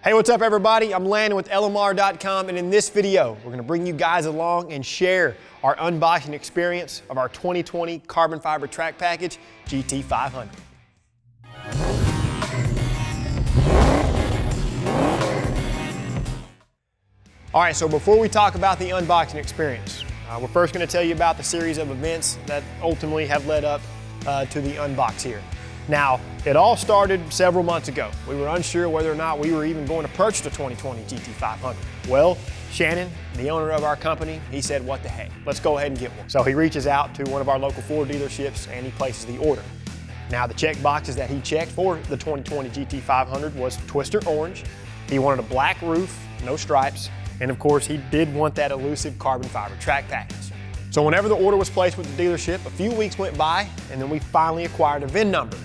Hey, what's up everybody? I'm Landon with LMR.com, and in this video, we're gonna bring you guys along and share our unboxing experience of our 2020 carbon fiber track package, GT500. All right, so before we talk about the unboxing experience, we're first gonna tell you about the series of events that ultimately have led up to the unbox here. Now, it all started several months ago. We were unsure whether or not we were even going to purchase the 2020 GT500. Well, Shannon, the owner of our company, he said, what the heck, let's go ahead and get one. So he reaches out to one of our local Ford dealerships and he places the order. Now, the check boxes that he checked for the 2020 GT500 was Twister Orange. He wanted a black roof, no stripes, and of course, he did want that elusive carbon fiber track package. So whenever the order was placed with the dealership, a few weeks went by and then we finally acquired a VIN number.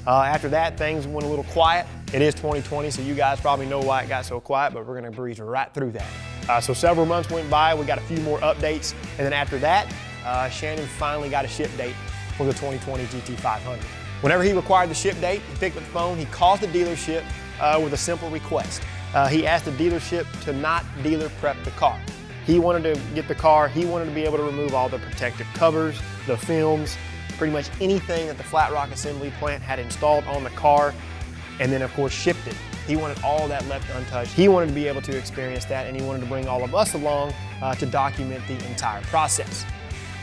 After that, things went a little quiet. It is 2020, so you guys probably know why it got so quiet, but we're gonna breeze right through that. So several months went by, we got a few more updates, and then after that, Shannon finally got a ship date for the 2020 GT500. Whenever he required the ship date, he picked up the phone, he called the dealership with a simple request. He asked the dealership to not dealer prep the car. He wanted to get the car, he wanted to be able to remove all the protective covers, the films, pretty much anything that the Flat Rock assembly plant had installed on the car, and then of course shipped it. He wanted all that left untouched. He wanted to be able to experience that, and he wanted to bring all of us along to document the entire process.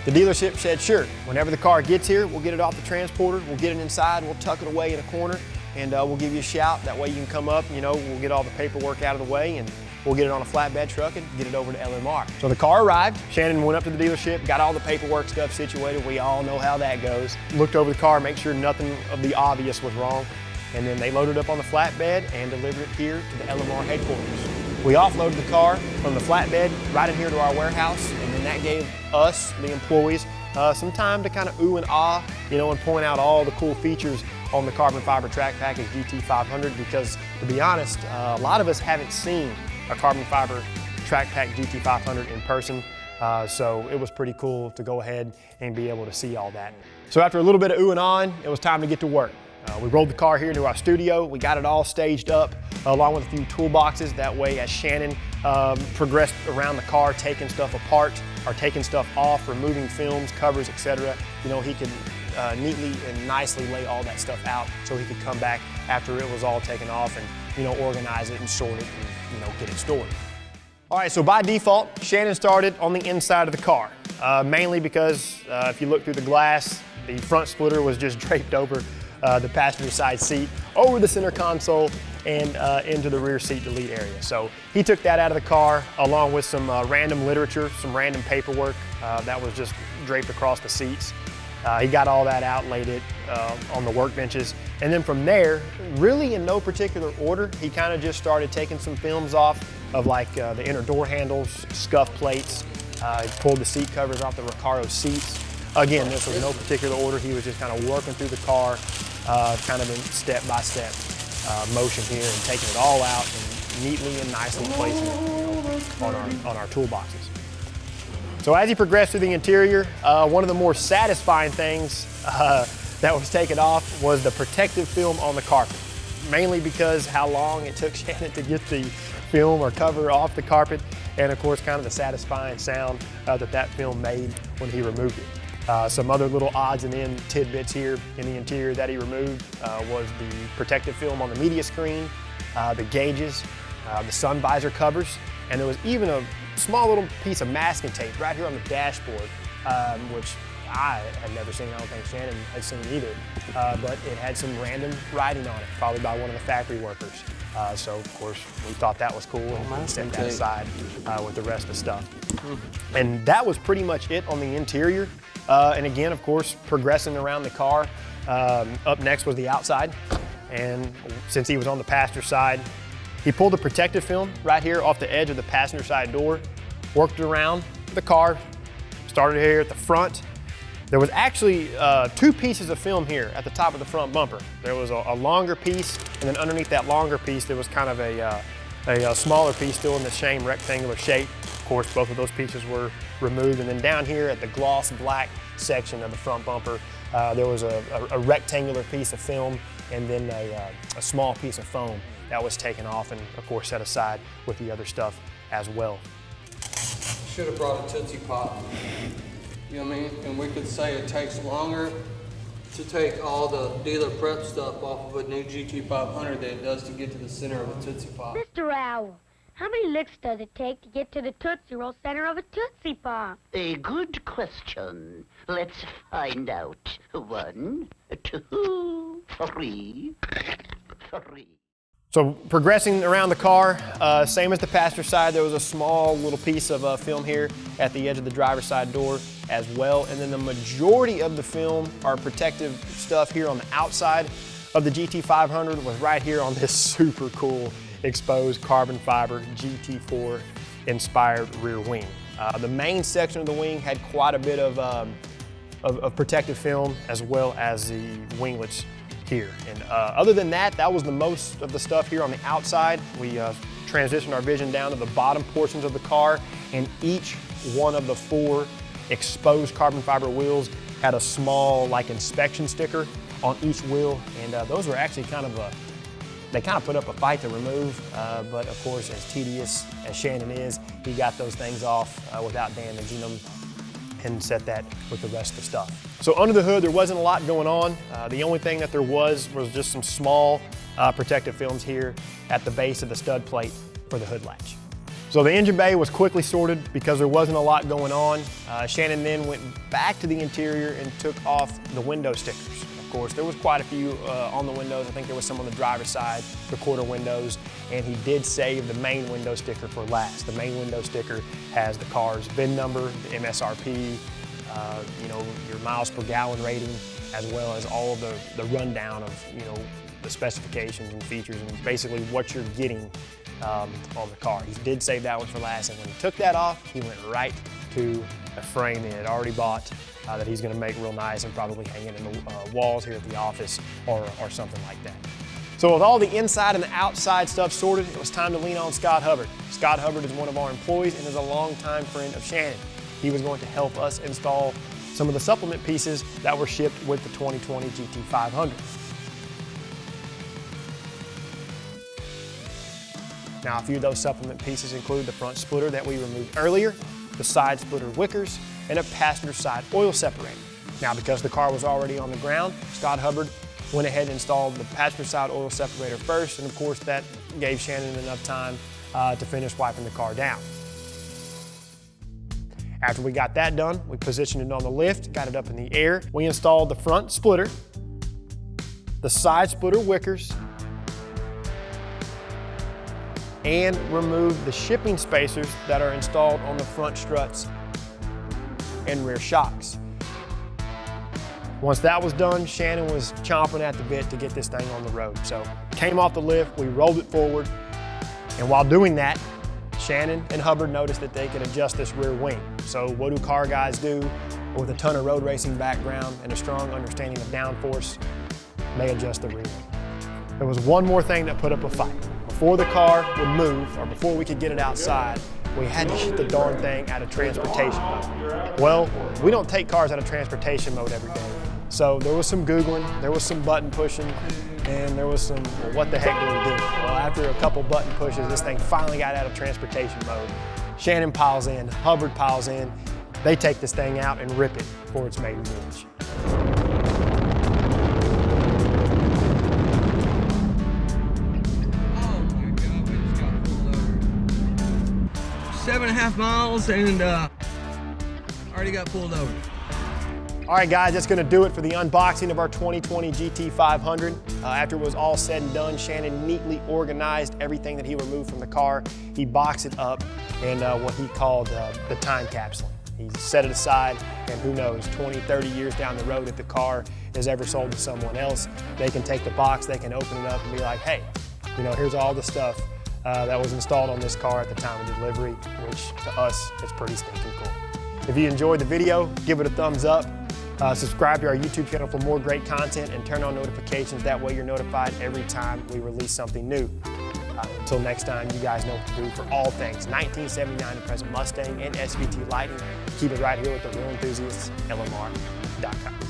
The dealership said, sure, whenever the car gets here, we'll get it off the transporter, we'll get it inside, we'll tuck it away in a corner, and we'll give you a shout. That way you can come up, you know, we'll get all the paperwork out of the way, and we'll get it on a flatbed truck and get it over to LMR. So the car arrived, Shannon went up to the dealership, got all the paperwork stuff situated. We all know how that goes. Looked over the car, make sure nothing of the obvious was wrong. And then they loaded up on the flatbed and delivered it here to the LMR headquarters. We offloaded the car from the flatbed right in here to our warehouse, and then that gave us, the employees, some time to kind of ooh and ah, you know, and point out all the cool features on the carbon fiber track package GT500, because to be honest, a lot of us haven't seen a carbon fiber track pack GT500 in person. So it was pretty cool to go ahead and be able to see all that. So after a little bit of ooh and on, it was time to get to work. We rolled the car here into our studio. We got it all staged up along with a few toolboxes. That way, as Shannon progressed around the car, taking stuff apart or taking stuff off, removing films, covers, etc., you know, he could neatly and nicely lay all that stuff out so he could come back after it was all taken off and, you know, organize it and sort it and, you know, get it stored. All right, so by default, Shannon started on the inside of the car, mainly because if you look through the glass, the front splitter was just draped over the passenger side seat, over the center console, and into the rear seat delete area. So he took that out of the car along with some random literature, some random paperwork that was just draped across the seats. He got all that out, laid it on the workbenches, and then from there, really in no particular order, he kind of just started taking some films off of like the inner door handles, scuff plates. He pulled the seat covers off the Recaro seats. Again, this was no particular order. He was just kind of working through the car, kind of in step-by-step motion here, and taking it all out and neatly and nicely placing it, you know, on our toolboxes. So as he progressed through the interior, one of the more satisfying things that was taken off was the protective film on the carpet, mainly because how long it took Shannon to get the film or cover off the carpet, and of course kind of the satisfying sound that film made when he removed it. Some other little odds and ends tidbits here in the interior that he removed was the protective film on the media screen, the gauges, the sun visor covers, and there was even a small little piece of masking tape right here on the dashboard, which I had never seen. I don't think Shannon had seen either, but it had some random writing on it, probably by one of the factory workers. So of course we thought that was cool, and we set that aside with the rest of the stuff. And that was pretty much it on the interior. And again, of course, progressing around the car, up next was the outside. And since he was on the passenger side, he pulled the protective film right here off the edge of the passenger side door, worked it around the car, started here at the front. There was actually two pieces of film here at the top of the front bumper. There was a longer piece, and then underneath that longer piece, there was kind of a smaller piece still in the same rectangular shape. Of course, both of those pieces were removed. And then down here at the gloss black section of the front bumper, there was a rectangular piece of film and then a small piece of foam that was taken off and of course set aside with the other stuff as well. Should have brought a Tootsie Pop. You know what I mean? And we could say it takes longer to take all the dealer prep stuff off of a new GT500 than it does to get to the center of a Tootsie Pop. Mr. Owl, how many licks does it take to get to the Tootsie Roll center of a Tootsie Pop? A good question. Let's find out. 1, 2, 3. So progressing around the car, same as the passenger side, there was a small little piece of film here at the edge of the driver's side door as well. And then the majority of the film, our protective stuff here on the outside of the GT500 was right here on this super cool exposed carbon fiber GT4 inspired rear wing. The main section of the wing had quite a bit of protective film as well as the winglets here. And other than that, that was the most of the stuff here on the outside. We transitioned our vision down to the bottom portions of the car, and each one of the 4 exposed carbon fiber wheels had a small like inspection sticker on each wheel, and those were actually they kind of put up a fight to remove, but of course, as tedious as Shannon is, he got those things off without damaging them and set that with the rest of the stuff. So under the hood, there wasn't a lot going on. The only thing that there was just some small protective films here at the base of the stud plate for the hood latch. So the engine bay was quickly sorted because there wasn't a lot going on. Shannon then went back to the interior and took off the window stickers. Of course, there was quite a few on the windows. I think there was some on the driver's side, the quarter windows, and he did save the main window sticker for last. The main window sticker has the car's VIN number, the MSRP, your miles per gallon rating, as well as all of the rundown of the specifications and features and basically what you're getting on the car. He did save that one for last, and when he took that off, he went right to a frame that he had already bought that he's going to make real nice and probably hang it in the walls here at the office or something like that. So with all the inside and the outside stuff sorted, it was time to lean on Scott Hubbard. Scott Hubbard is one of our employees and is a longtime friend of Shannon. He was going to help us install some of the supplement pieces that were shipped with the 2020 GT500. Now, a few of those supplement pieces include the front splitter that we removed earlier, the side splitter wickers, and a passenger side oil separator. Now, because the car was already on the ground, Scott Hubbard went ahead and installed the passenger side oil separator first, and of course that gave Shannon enough time to finish wiping the car down. After we got that done, we positioned it on the lift, got it up in the air. We installed the front splitter, the side splitter wickers, and removed the shipping spacers that are installed on the front struts and rear shocks. Once that was done, Shannon was chomping at the bit to get this thing on the road. So came off the lift, we rolled it forward, and while doing that, Shannon and Hubbard noticed that they could adjust this rear wing. So what do car guys do with a ton of road racing background and a strong understanding of downforce? They adjust the rear wing. There was one more thing that put up a fight. Before the car would move, or before we could get it outside, we had to get the darn thing out of transportation mode. Well, we don't take cars out of transportation mode every day. So there was some Googling, there was some button pushing, and there was some, well, what the heck do we do? Well, after a couple button pushes, this thing finally got out of transportation mode. Shannon piles in, Hubbard piles in. They take this thing out and rip it for its maiden voyage. Oh my God, we just got pulled over. 7.5 miles and already got pulled over. All right, guys, that's gonna do it for the unboxing of our 2020 GT500. After it was all said and done, Shannon neatly organized everything that he removed from the car. He boxed it up in what he called the time capsule. He set it aside, and who knows, 20, 30 years down the road, if the car is ever sold to someone else, they can take the box, they can open it up and be like, hey, here's all the stuff that was installed on this car at the time of delivery, which to us is pretty stinking cool. If you enjoyed the video, give it a thumbs up. Subscribe to our YouTube channel for more great content and turn on notifications. That way you're notified every time we release something new. Until next time, you guys know what to do for all things 1979 to present Mustang and SVT lighting. Keep it right here with the Real Enthusiasts, LMR.com.